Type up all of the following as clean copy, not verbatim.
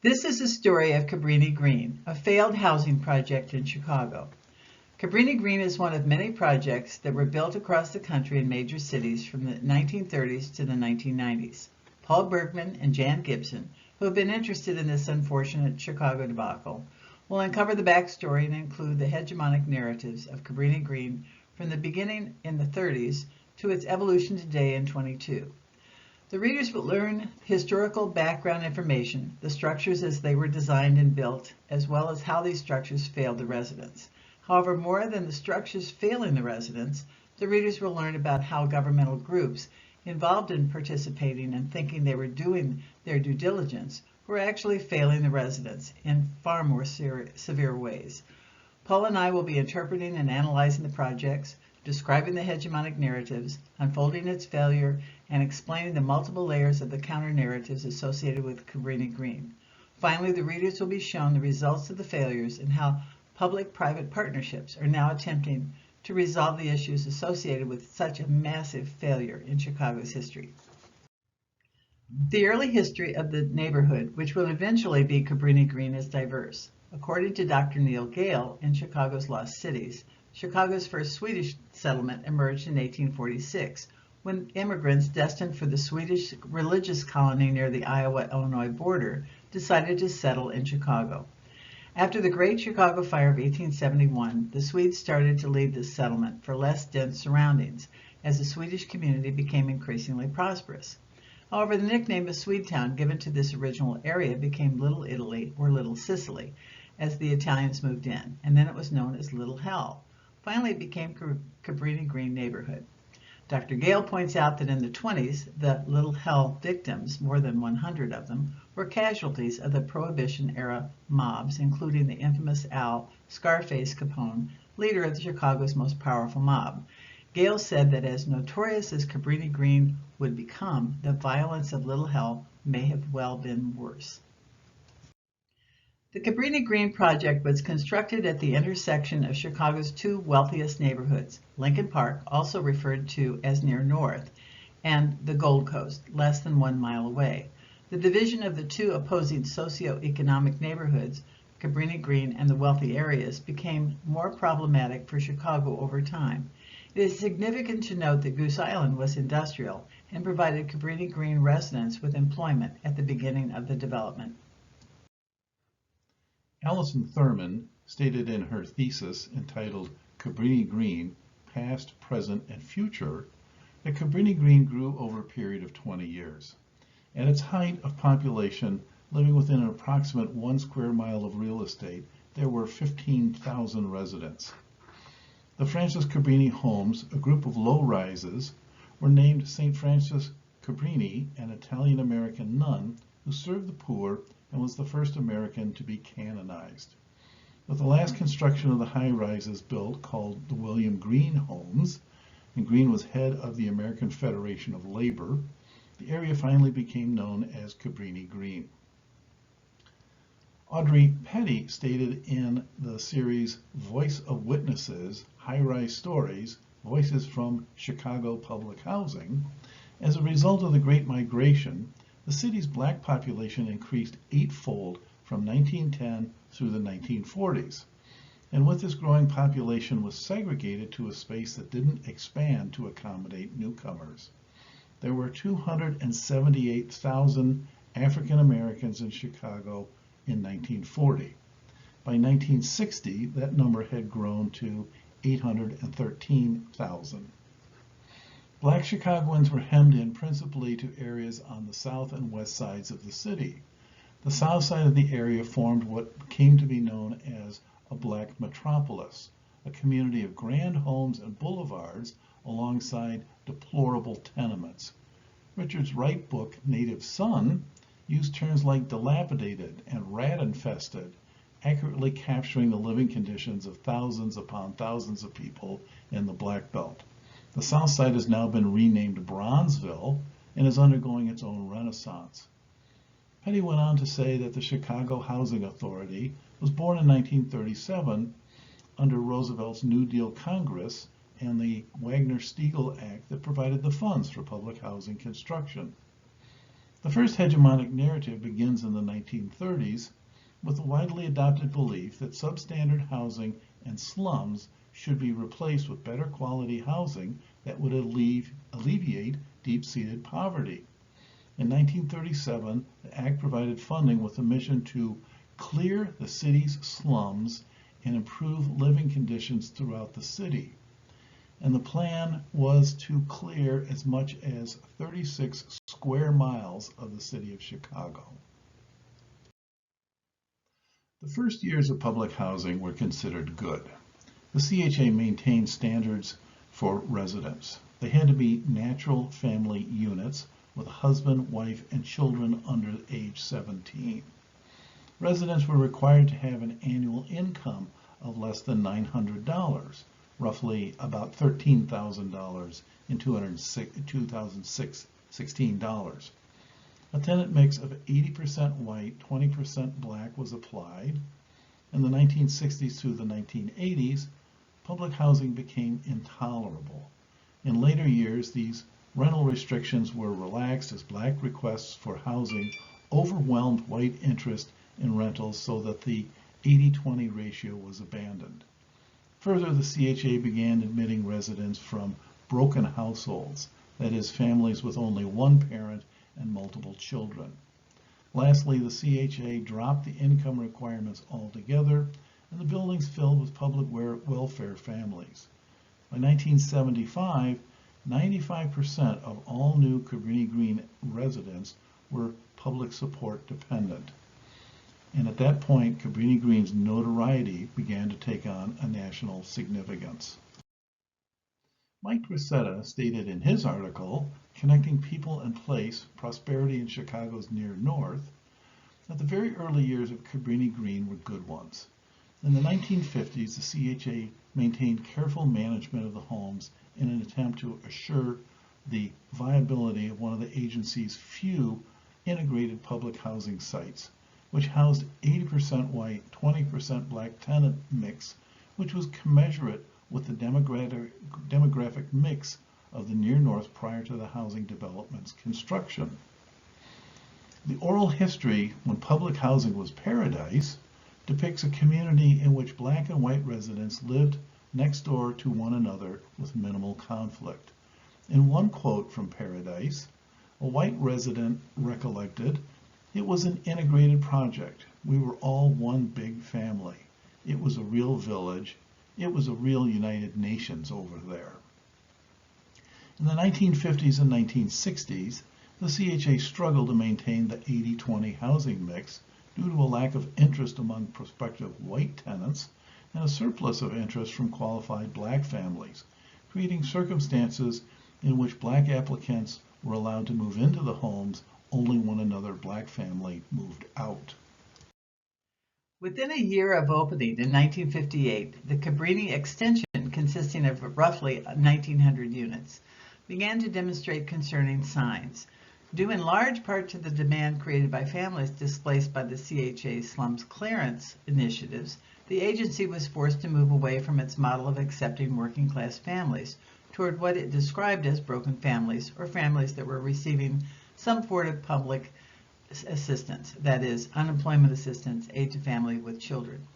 This is the story of Cabrini Green, a failed housing project in Chicago. Cabrini Green is one of many projects that were built across the country in major cities from the 1930s to the 1990s. Paul Bergman and Jan Gibson, who have been interested in this unfortunate Chicago debacle, will uncover the backstory and include the hegemonic narratives of Cabrini Green from the beginning in the 30s to its evolution today in 22. The readers will learn historical background information, the structures as they were designed and built, as well as how these structures failed the residents. However, more than the structures failing the residents, the readers will learn about how governmental groups involved in participating and thinking they were doing their due diligence were actually failing the residents in far more severe ways. Paul and I will be interpreting and analyzing the projects, describing the hegemonic narratives, unfolding its failure, and explaining the multiple layers of the counter-narratives associated with Cabrini Green. Finally, the readers will be shown the results of the failures and how public-private partnerships are now attempting to resolve the issues associated with such a massive failure in Chicago's history. The early history of the neighborhood, which will eventually be Cabrini Green, is diverse. According to Dr. Neil Gale in Chicago's Lost Cities, Chicago's first Swedish settlement emerged in 1846, when immigrants destined for the Swedish religious colony near the Iowa-Illinois border decided to settle in Chicago. After the Great Chicago Fire of 1871, the Swedes started to leave this settlement for less dense surroundings, as the Swedish community became increasingly prosperous. However, the nickname of Swedetown given to this original area became Little Italy or Little Sicily as the Italians moved in, and then it was known as Little Hell. Finally, it became Cabrini Green neighborhood. Dr. Gale points out that in the 20s, the Little Hell victims, more than 100 of them, were casualties of the Prohibition-era mobs, including the infamous Al Scarface Capone, leader of Chicago's most powerful mob. Gale said that as notorious as Cabrini Green would become, the violence of Little Hell may have well been worse. The Cabrini Green project was constructed at the intersection of Chicago's two wealthiest neighborhoods, Lincoln Park, also referred to as near North, and the Gold Coast, less than 1 mile away. The division of the two opposing socio-economic neighborhoods, Cabrini Green and the wealthy areas, became more problematic for Chicago over time. It is significant to note that Goose Island was industrial and provided Cabrini Green residents with employment at the beginning of the development. Allison Thurman stated in her thesis entitled Cabrini Green, Past, Present, and Future that Cabrini Green grew over a period of 20 years. At its height of population, living within an approximate 1 square mile of real estate, there were 15,000 residents. The Francis Cabrini homes, a group of low-rises, were named St. Francis Cabrini, an Italian-American nun who served the poor and was the first American to be canonized. With the last construction of the high-rises built, called the William Green homes, and Green was head of the American Federation of Labor, the area finally became known as Cabrini Green. Audrey Petty stated in the series Voice of Witnesses, High-Rise Stories, Voices from Chicago Public Housing, as a result of the Great Migration, the city's black population increased 8-fold from 1910 through the 1940s. And with this growing population was segregated to a space that didn't expand to accommodate newcomers. There were 278,000 African Americans in Chicago in 1940. By 1960, that number had grown to 813,000. Black Chicagoans were hemmed in principally to areas on the south and west sides of the city. The south side of the area formed what came to be known as a black metropolis, a community of grand homes and boulevards alongside deplorable tenements. Richard's Wright book, Native Son, used terms like dilapidated and rat-infested, accurately capturing the living conditions of thousands upon thousands of people in the Black Belt. The South Side has now been renamed Bronzeville and is undergoing its own renaissance. Petty went on to say that the Chicago Housing Authority was born in 1937 under Roosevelt's New Deal Congress and the Wagner-Steagall Act that provided the funds for public housing construction. The first hegemonic narrative begins in the 1930s with the widely adopted belief that substandard housing and slums should be replaced with better quality housing that would alleviate deep-seated poverty. In 1937, the Act provided funding with a mission to clear the city's slums and improve living conditions throughout the city. And the plan was to clear as much as 36 square miles of the city of Chicago. The first years of public housing were considered good. The CHA maintained standards for residents. They had to be natural family units with a husband, wife, and children under age 17. Residents were required to have an annual income of less than $900, roughly about $13,000 in 2016 dollars. A tenant mix of 80% white, 20% black was applied. In the 1960s through the 1980s, public housing became intolerable. In later years, these rental restrictions were relaxed as black requests for housing overwhelmed white interest in rentals so that the 80-20 ratio was abandoned. Further, the CHA began admitting residents from broken households, that is, families with only one parent and multiple children. Lastly, the CHA dropped the income requirements altogether, and the buildings filled with public welfare families. By 1975, 95% of all new Cabrini Green residents were public support dependent. And at that point, Cabrini Green's notoriety began to take on a national significance. Mike Grissetta stated in his article, Connecting People and Place, Prosperity in Chicago's Near North, that the very early years of Cabrini Green were good ones. In the 1950s, the CHA maintained careful management of the homes in an attempt to assure the viability of one of the agency's few integrated public housing sites, which housed 80% white, 20% black tenant mix, which was commensurate with the demographic mix of the Near North prior to the housing development's construction. The oral history, when public housing was paradise, depicts a community in which black and white residents lived next door to one another with minimal conflict. In one quote from Paradise, a white resident recollected, "It was an integrated project. We were all one big family. It was a real village. It was a real United Nations over there." In the 1950s and 1960s, the CHA struggled to maintain the 80-20 housing mix due to a lack of interest among prospective white tenants and a surplus of interest from qualified black families, creating circumstances in which black applicants were allowed to move into the homes only when another black family moved out. Within a year of opening in 1958, the Cabrini extension, consisting of roughly 1,900 units, began to demonstrate concerning signs. Due in large part to the demand created by families displaced by the CHA slums clearance initiatives, the agency was forced to move away from its model of accepting working-class families toward what it described as broken families, or families that were receiving some form of public assistance, that is, unemployment assistance, aid to family with children.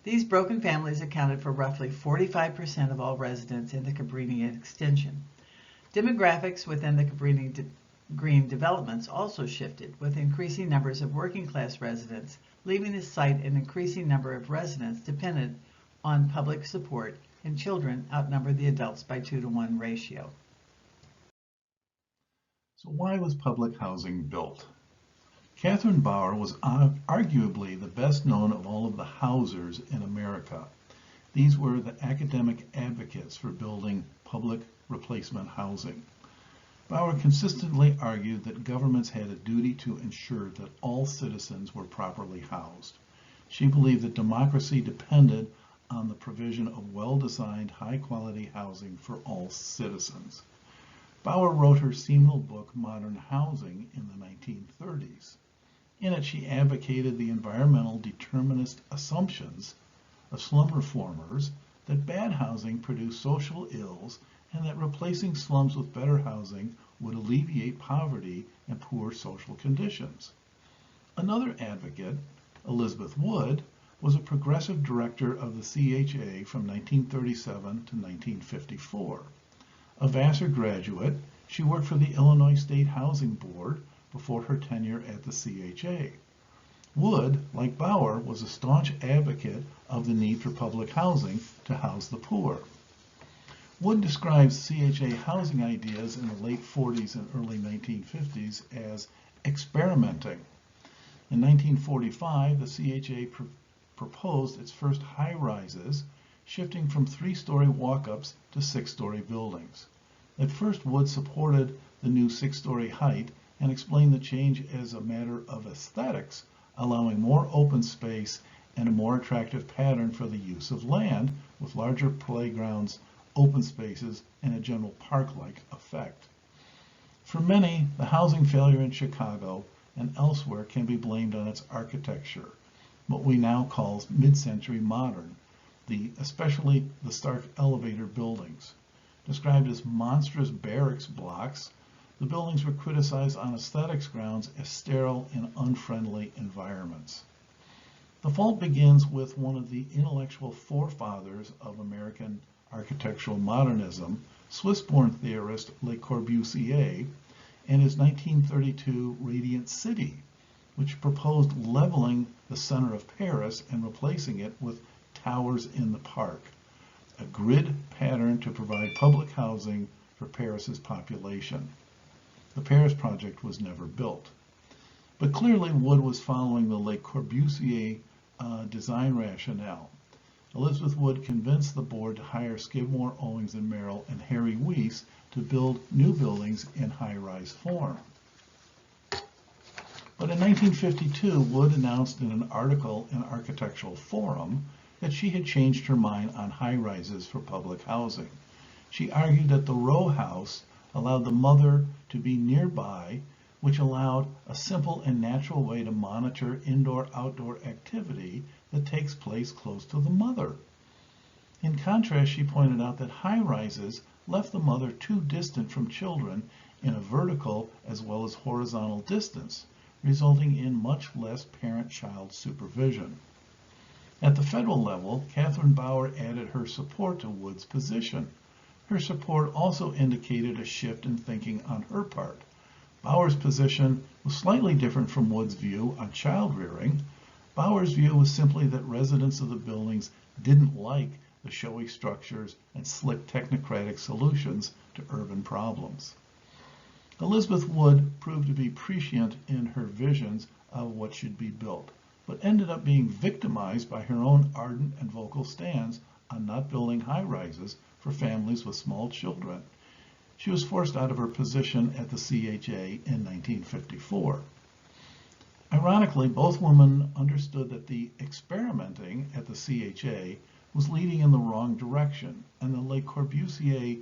These broken families accounted for roughly 45% of all residents in the Cabrini extension. Demographics within the Cabrini Green developments also shifted, with increasing numbers of working-class residents leaving the site, an increasing number of residents dependent on public support, and children outnumbered the adults by 2-to-1 ratio. So why was public housing built? Catherine Bauer was arguably the best known of all of the housers in America. These were the academic advocates for building public replacement housing. Bauer consistently argued that governments had a duty to ensure that all citizens were properly housed. She believed that democracy depended on the provision of well-designed, high-quality housing for all citizens. Bauer wrote her seminal book, Modern Housing, in the 1930s. In it, she advocated the environmental determinist assumptions of slum reformers that bad housing produced social ills and that replacing slums with better housing would alleviate poverty and poor social conditions. Another advocate, Elizabeth Wood, was a progressive director of the CHA from 1937 to 1954. A Vassar graduate, she worked for the Illinois State Housing Board before her tenure at the CHA. Wood, like Bauer, was a staunch advocate of the need for public housing to house the poor. Wood describes CHA housing ideas in the late 40s and early 1950s as experimenting. In 1945, the CHA proposed its first high-rises, shifting from 3-story walk-ups to 6-story buildings. At first, Wood supported the new 6-story height and explained the change as a matter of aesthetics, allowing more open space and a more attractive pattern for the use of land, with larger playgrounds, open spaces, and a general park-like effect. For many, the housing failure in Chicago and elsewhere can be blamed on its architecture, what we now call mid-century modern, especially the Stark elevator buildings. Described as monstrous barracks blocks, the buildings were criticized on aesthetics grounds as sterile and unfriendly environments. The fault begins with one of the intellectual forefathers of American architectural modernism, Swiss-born theorist Le Corbusier, and his 1932 Radiant City, which proposed leveling the center of Paris and replacing it with towers in the park, a grid pattern to provide public housing for Paris's population. The Paris project was never built. But clearly Wood was following the Le Corbusier design rationale. Elizabeth Wood convinced the board to hire Skidmore, Owings and Merrill and Harry Weiss to build new buildings in high-rise form. But in 1952, Wood announced in an article in Architectural Forum that she had changed her mind on high-rises for public housing. She argued that the row house allowed the mother to be nearby, which allowed a simple and natural way to monitor indoor-outdoor activity that takes place close to the mother. In contrast, she pointed out that high-rises left the mother too distant from children in a vertical as well as horizontal distance, resulting in much less parent-child supervision. At the federal level, Catherine Bauer added her support to Wood's position. Her support also indicated a shift in thinking on her part. Bauer's position was slightly different from Wood's view on child rearing. Bauer's view was simply that residents of the buildings didn't like the showy structures and slick technocratic solutions to urban problems. Elizabeth Wood proved to be prescient in her visions of what should be built, but ended up being victimized by her own ardent and vocal stance on not building high-rises for families with small children. She was forced out of her position at the CHA in 1954. Ironically, both women understood that the experimenting at the CHA was leading in the wrong direction, and the Le Corbusier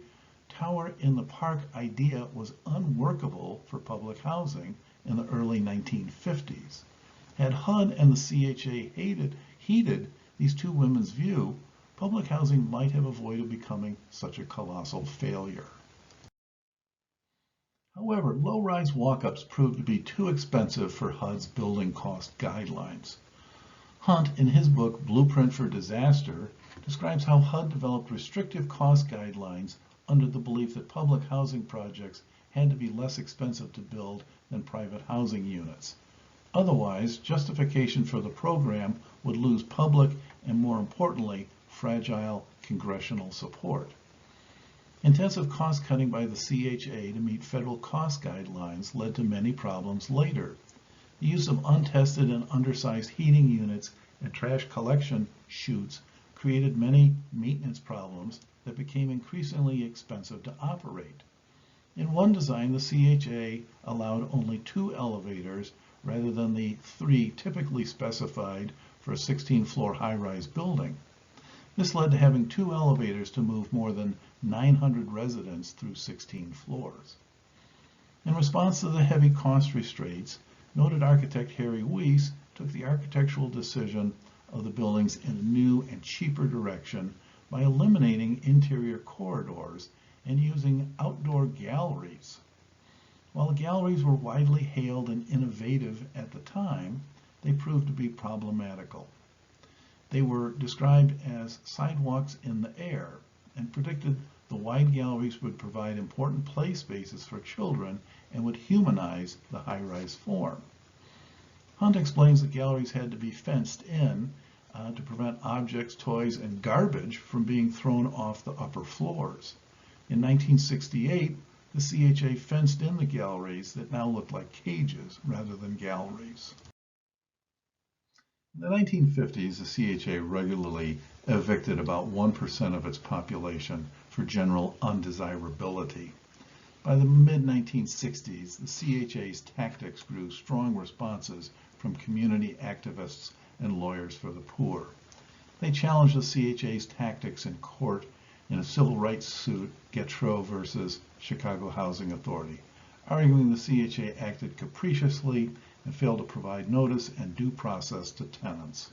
tower in the park idea was unworkable for public housing in the early 1950s. Had HUD and the CHA heeded these two women's view, public housing might have avoided becoming such a colossal failure. However, low-rise walk-ups proved to be too expensive for HUD's building cost guidelines. Hunt, in his book Blueprint for Disaster, describes how HUD developed restrictive cost guidelines under the belief that public housing projects had to be less expensive to build than private housing units. Otherwise, justification for the program would lose public and, more importantly, fragile congressional support. Intensive cost-cutting by the CHA to meet federal cost guidelines led to many problems later. The use of untested and undersized heating units and trash collection chutes created many maintenance problems that became increasingly expensive to operate. In one design, the CHA allowed only 2 elevators rather than the 3 typically specified for a 16-floor high-rise building. This led to having 2 elevators to move more than 900 residents through 16 floors. In response to the heavy cost restraints, noted architect Harry Weiss took the architectural decision of the buildings in a new and cheaper direction by eliminating interior corridors and using outdoor galleries. While the galleries were widely hailed and innovative at the time, they proved to be problematical. They were described as sidewalks in the air and predicted the wide galleries would provide important play spaces for children and would humanize the high-rise form. Hunt explains that galleries had to be fenced in to prevent objects, toys, and garbage from being thrown off the upper floors. In 1968, the CHA fenced in the galleries that now look like cages rather than galleries. In the 1950s, the CHA regularly evicted about 1% of its population for general undesirability. By the mid-1960s, the CHA's tactics grew strong responses from community activists and lawyers for the poor. They challenged the CHA's tactics in court in a civil rights suit, Getro versus Chicago Housing Authority, arguing the CHA acted capriciously and failed to provide notice and due process to tenants.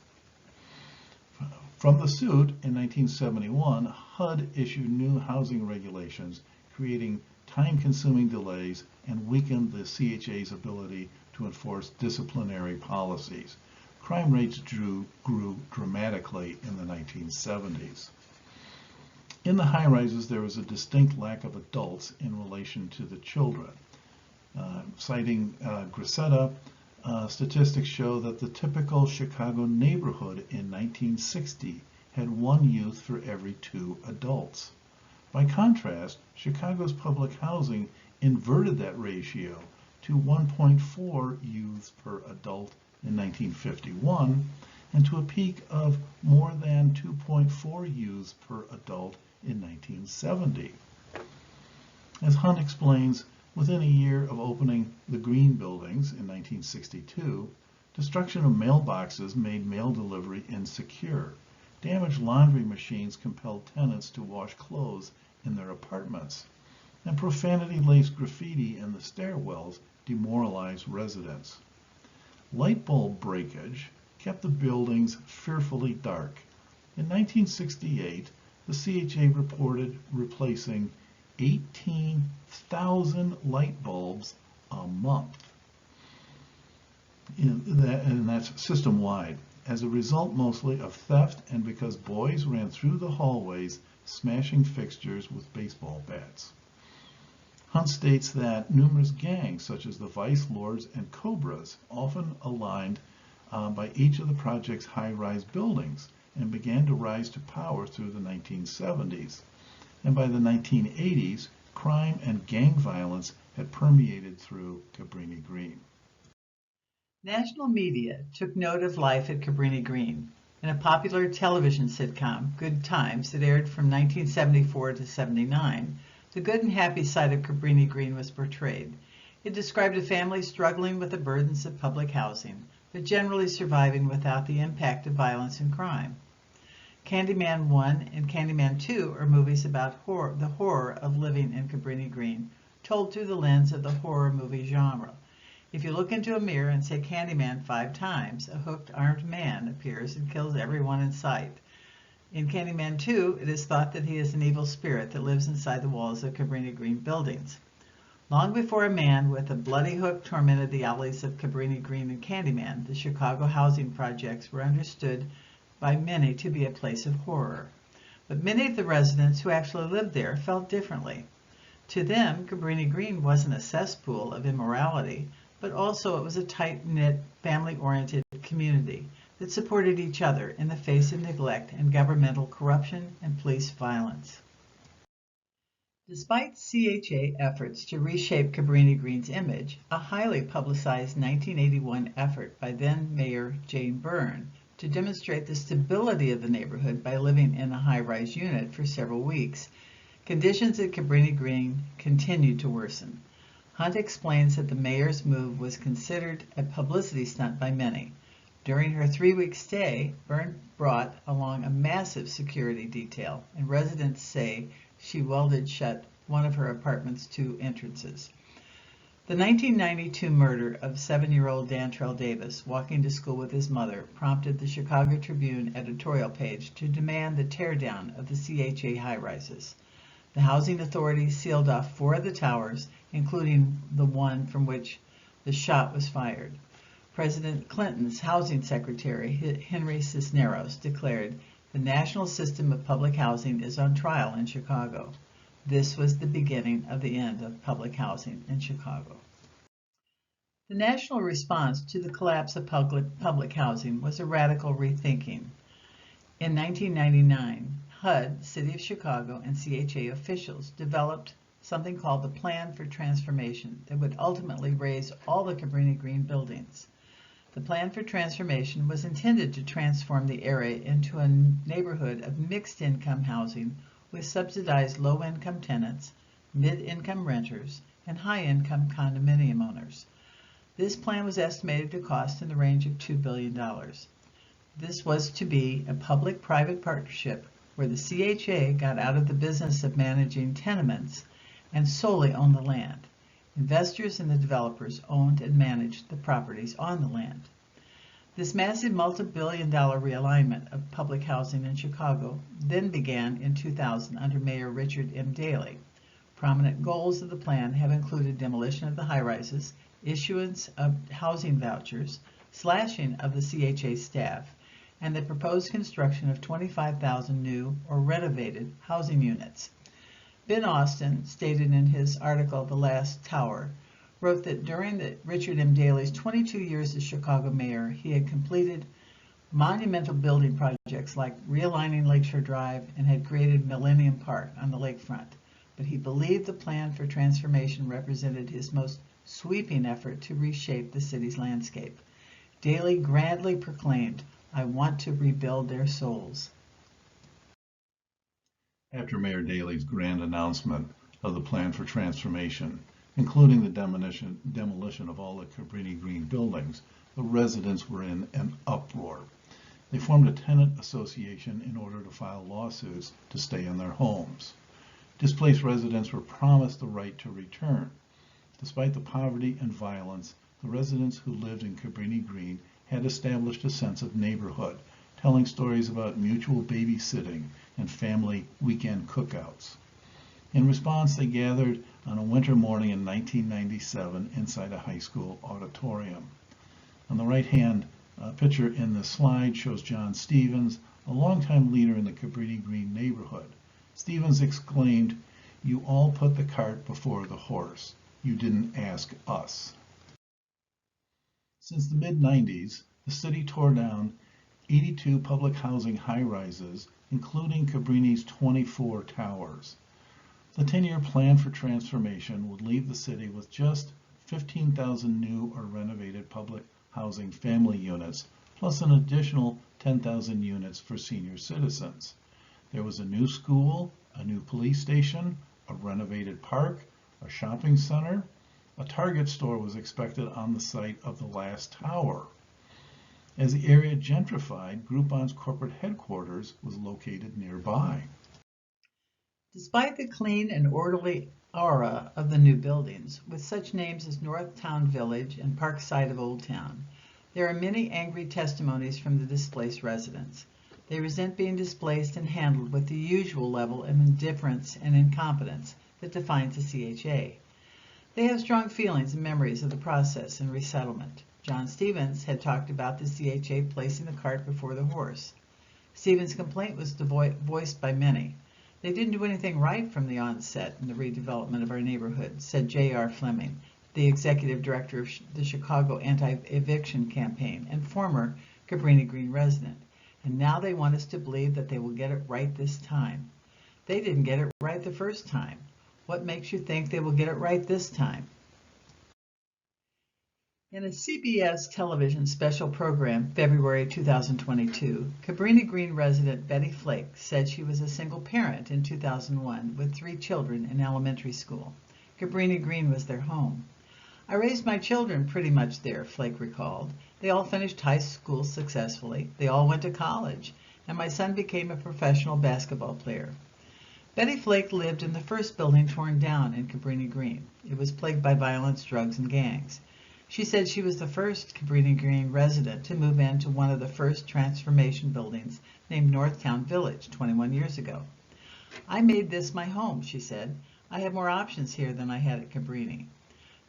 From the suit in 1971, HUD issued new housing regulations, creating time-consuming delays and weakened the CHA's ability to enforce disciplinary policies. Crime rates grew dramatically in the 1970s. In the high-rises, there was a distinct lack of adults in relation to the children. Citing Grissetta, statistics show that the typical Chicago neighborhood in 1960 had one youth for every 2 adults. By contrast, Chicago's public housing inverted that ratio to 1.4 youths per adult in 1951 and to a peak of more than 2.4 youths per adult in 1970. As Hunt explains, within a year of opening the Green buildings in 1962, destruction of mailboxes made mail delivery insecure. Damaged laundry machines compelled tenants to wash clothes in their apartments, and profanity-laced graffiti in the stairwells demoralized residents. Light bulb breakage kept the buildings fearfully dark. In 1968, the CHA reported replacing 18,000 light bulbs a month, and that's system-wide, as a result mostly of theft and because boys ran through the hallways smashing fixtures with baseball bats. Hunt states that numerous gangs, such as the Vice Lords and Cobras, often aligned by each of the project's high-rise buildings and began to rise to power through the 1970s. And by the 1980s, crime and gang violence had permeated through Cabrini Green. National media took note of life at Cabrini Green. In a popular television sitcom, Good Times, that aired from 1974 to 79, the good and happy side of Cabrini Green was portrayed. It described a family struggling with the burdens of public housing, but generally surviving without the impact of violence and crime. Candyman 1 and Candyman 2 are movies about the horror of living in Cabrini Green, told through the lens of the horror movie genre. If you look into a mirror and say Candyman 5 times, a hooked armed man appears and kills everyone in sight. In Candyman 2, it is thought that he is an evil spirit that lives inside the walls of Cabrini Green buildings. Long before a man with a bloody hook tormented the alleys of Cabrini Green and Candyman, the Chicago housing projects were understood by many to be a place of horror. But many of the residents who actually lived there felt differently. To them, Cabrini Green wasn't a cesspool of immorality, but also it was a tight-knit, family-oriented community that supported each other in the face of neglect and governmental corruption and police violence. Despite CHA efforts to reshape Cabrini Green's image, a highly publicized 1981 effort by then-Mayor Jane Byrne to demonstrate the stability of the neighborhood by living in a high-rise unit for several weeks, conditions at Cabrini Green continued to worsen. Hunt explains that the mayor's move was considered a publicity stunt by many. During her 3-week stay, Byrne brought along a massive security detail, and residents say she welded shut one of her apartment's 2 entrances. The 1992 murder of 7-year-old Dantrell Davis, walking to school with his mother, prompted the Chicago Tribune editorial page to demand the teardown of the CHA high-rises. The housing authority sealed off 4 of the towers, including the one from which the shot was fired. President Clinton's housing secretary, Henry Cisneros, declared, "The national system of public housing is on trial in Chicago." This was the beginning of the end of public housing in Chicago. The national response to the collapse of public housing was a radical rethinking. In 1999, HUD, City of Chicago, and CHA officials developed something called the Plan for Transformation that would ultimately raise all the Cabrini Green buildings. The Plan for Transformation was intended to transform the area into a neighborhood of mixed-income housing with subsidized low-income tenants, mid-income renters, and high-income condominium owners. This plan was estimated to cost in the range of $2 billion. This was to be a public-private partnership where the CHA got out of the business of managing tenements and solely owned the land. Investors and the developers owned and managed the properties on the land. This massive multi-billion-dollar realignment of public housing in Chicago then began in 2000 under Mayor Richard M. Daley. Prominent goals of the plan have included demolition of the high-rises, issuance of housing vouchers, slashing of the CHA staff, and the proposed construction of 25,000 new or renovated housing units. Ben Austin, stated in his article The Last Tower, wrote that during Richard M. Daley's 22 years as Chicago mayor, he had completed monumental building projects like realigning Lakeshore Drive and had created Millennium Park on the lakefront. But he believed the Plan for Transformation represented his most sweeping effort to reshape the city's landscape. Daley grandly proclaimed, "I want to rebuild their souls." After Mayor Daley's grand announcement of the Plan for Transformation, including the demolition of all the Cabrini Green buildings, the residents were in an uproar. They formed a tenant association in order to file lawsuits to stay in their homes. Displaced residents were promised the right to return. Despite the poverty and violence, the residents who lived in Cabrini Green had established a sense of neighborhood, telling stories about mutual babysitting and family weekend cookouts. In response, they gathered on a winter morning in 1997 inside a high school auditorium. On the right-hand picture in the slide shows John Stevens, a longtime leader in the Cabrini Green neighborhood. Stevens exclaimed, "You all put the cart before the horse. You didn't ask us." Since the mid-90s, the city tore down 82 public housing high-rises, including Cabrini's 24 towers. The 10-year plan for transformation would leave the city with just 15,000 new or renovated public housing family units, plus an additional 10,000 units for senior citizens. There was a new school, a new police station, a renovated park, a shopping center. A Target store was expected on the site of the last tower. As the area gentrified, Groupon's corporate headquarters was located nearby. Despite the clean and orderly aura of the new buildings, with such names as Northtown Village and Parkside of Old Town, there are many angry testimonies from the displaced residents. They resent being displaced and handled with the usual level of indifference and incompetence that defines the CHA. They have strong feelings and memories of the process and resettlement. John Stevens had talked about the CHA placing the cart before the horse. Stevens' complaint was voiced by many. "They didn't do anything right from the onset in the redevelopment of our neighborhood," said J.R. Fleming, the executive director of the Chicago Anti-Eviction Campaign and former Cabrini Green resident. "And now they want us to believe that they will get it right this time. They didn't get it right the first time. What makes you think they will get it right this time?" In a CBS television special program, February 2022, Cabrini Green resident Betty Flake said she was a single parent in 2001 with 3 children in elementary school. Cabrini Green was their home. "I raised my children pretty much there," Flake recalled. "They all finished high school successfully, they all went to college, and my son became a professional basketball player." Betty Flake lived in the first building torn down in Cabrini Green. It was plagued by violence, drugs, and gangs. She said she was the first Cabrini Green resident to move into one of the first transformation buildings named Northtown Village 21 years ago. "I made this my home," she said. "I have more options here than I had at Cabrini."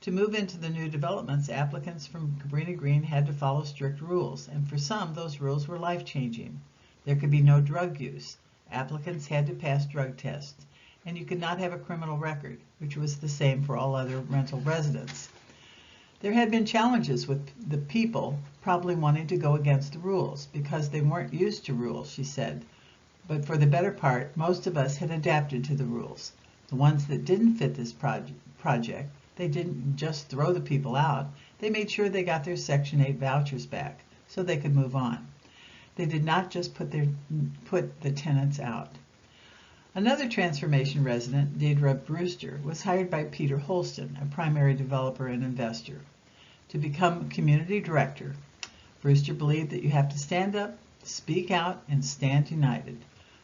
To move into the new developments, applicants from Cabrini Green had to follow strict rules, and for some, those rules were life-changing. There could be no drug use. Applicants had to pass drug tests, and you could not have a criminal record, which was the same for all other rental residents. There had been challenges with the people probably wanting to go against the rules because they weren't used to rules, she said. But for the better part, most of us had adapted to the rules. The ones that didn't fit this project, they didn't just throw the people out. They made sure they got their Section 8 vouchers back so they could move on. They did not just put the tenants out. Another transformation resident, Deidre Brewster, was hired by Peter Holston, a primary developer and investor, to become community director. Brewster believed that you have to stand up, speak out, and stand united.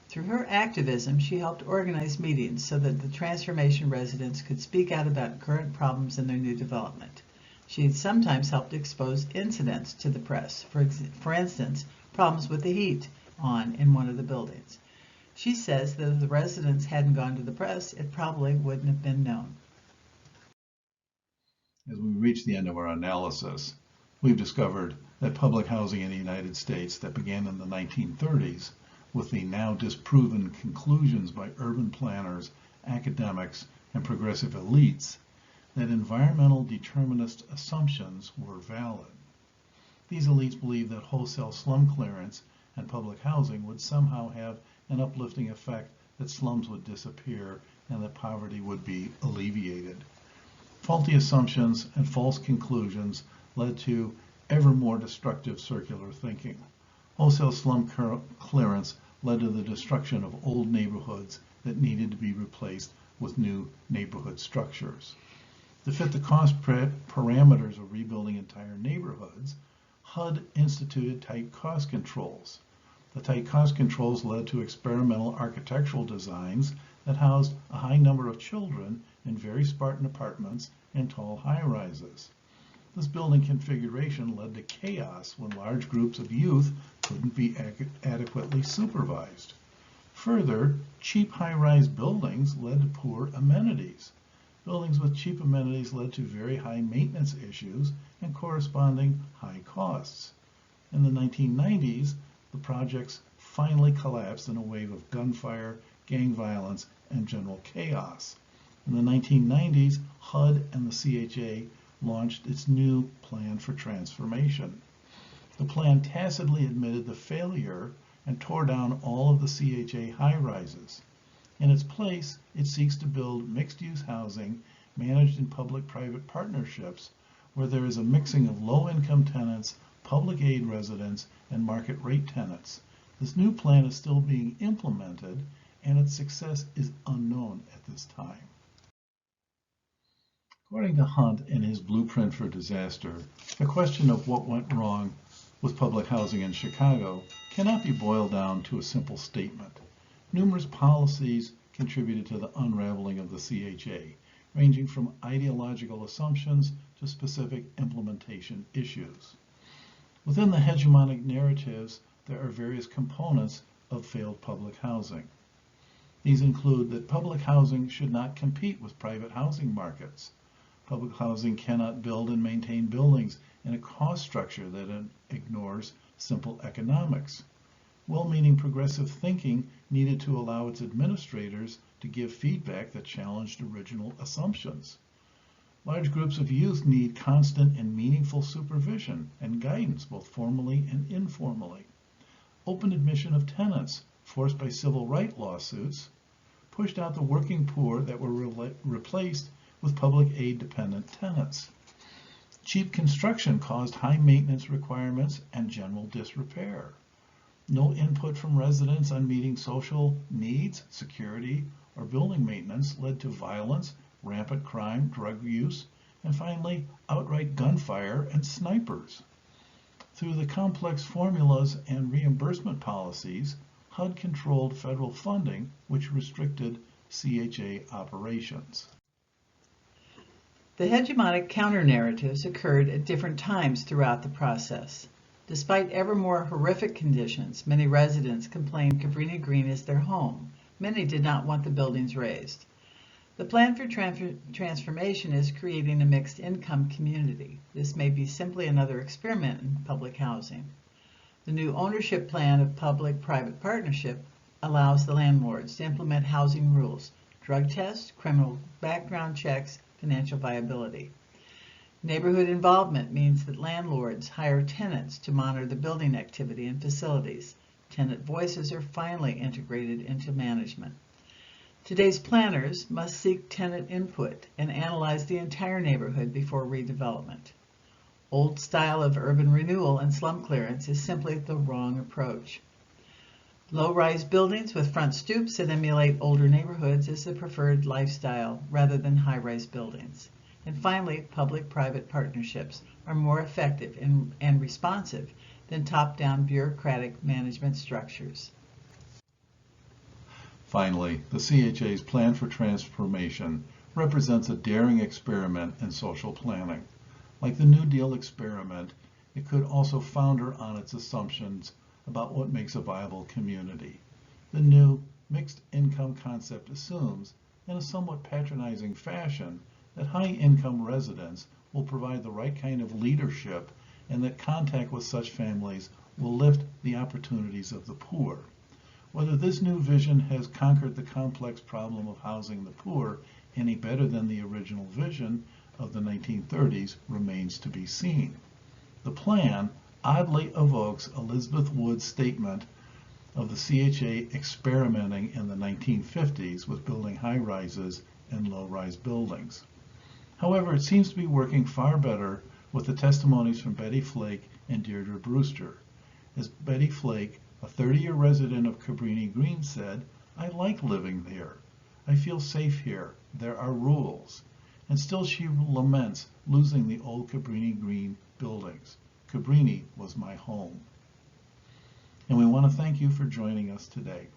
Through her activism, she helped organize meetings so that the transformation residents could speak out about current problems in their new development. She had sometimes helped expose incidents to the press, for instance, problems with the heat on in one of the buildings. She says that if the residents hadn't gone to the press, it probably wouldn't have been known. As we reach the end of our analysis, we've discovered that public housing in the United States that began in the 1930s with the now disproven conclusions by urban planners, academics, and progressive elites that environmental determinist assumptions were valid. These elites believed that wholesale slum clearance and public housing would somehow have an uplifting effect, that slums would disappear and that poverty would be alleviated. Faulty assumptions and false conclusions led to ever more destructive circular thinking. Wholesale slum clearance led to the destruction of old neighborhoods that needed to be replaced with new neighborhood structures. To fit the cost parameters of rebuilding entire neighborhoods, HUD instituted tight cost controls. The tight cost controls led to experimental architectural designs that housed a high number of children in very Spartan apartments and tall high-rises. This building configuration led to chaos when large groups of youth couldn't be adequately supervised. Further, cheap high-rise buildings led to poor amenities. Buildings with cheap amenities led to very high maintenance issues and corresponding high costs. In the 1990s, the projects finally collapsed in a wave of gunfire, gang violence, and general chaos. In the 1990s, HUD and the CHA launched its new plan for transformation. The plan tacitly admitted the failure and tore down all of the CHA high-rises. In its place, it seeks to build mixed-use housing managed in public-private partnerships where there is a mixing of low-income tenants, public aid residents, and market-rate tenants. This new plan is still being implemented, and its success is unknown at this time. According to Hunt in his Blueprint for Disaster, the question of what went wrong with public housing in Chicago cannot be boiled down to a simple statement. Numerous policies contributed to the unraveling of the CHA, ranging from ideological assumptions to specific implementation issues. Within the hegemonic narratives, there are various components of failed public housing. These include that public housing should not compete with private housing markets. Public housing cannot build and maintain buildings in a cost structure that ignores simple economics. Well-meaning progressive thinking needed to allow its administrators to give feedback that challenged original assumptions. Large groups of youth need constant and meaningful supervision and guidance, both formally and informally. Open admission of tenants, forced by civil rights lawsuits, pushed out the working poor that were replaced with public aid-dependent tenants. Cheap construction caused high maintenance requirements and general disrepair. No input from residents on meeting social needs, security, or building maintenance led to violence, rampant crime, drug use, and finally, outright gunfire and snipers. Through the complex formulas and reimbursement policies, HUD controlled federal funding, which restricted CHA operations. The hegemonic counter-narratives occurred at different times throughout the process. Despite ever more horrific conditions, many residents complained Cabrini Green is their home. Many did not want the buildings raised. The plan for transformation is creating a mixed income community. This may be simply another experiment in public housing. The new ownership plan of public-private partnership allows the landlords to implement housing rules, drug tests, criminal background checks, financial viability. Neighborhood involvement means that landlords hire tenants to monitor the building activity and facilities. Tenant voices are finally integrated into management. Today's planners must seek tenant input and analyze the entire neighborhood before redevelopment. Old style of urban renewal and slum clearance is simply the wrong approach. Low-rise buildings with front stoops that emulate older neighborhoods is the preferred lifestyle rather than high-rise buildings. And finally, public-private partnerships are more effective and responsive than top-down bureaucratic management structures. Finally, the CHA's plan for transformation represents a daring experiment in social planning. Like the New Deal experiment, it could also founder on its assumptions about what makes a viable community. The new mixed income concept assumes, in a somewhat patronizing fashion, that high-income residents will provide the right kind of leadership and that contact with such families will lift the opportunities of the poor. Whether this new vision has conquered the complex problem of housing the poor any better than the original vision of the 1930s remains to be seen. The plan oddly evokes Elizabeth Wood's statement of the CHA experimenting in the 1950s with building high-rises and low-rise buildings. However, it seems to be working far better with the testimonies from Betty Flake and Deirdre Brewster. As Betty Flake, a 30-year resident of Cabrini Green, said, "I like living there. I feel safe here. There are rules." And still she laments losing the old Cabrini Green buildings. Cabrini was my home. And we want to thank you for joining us today.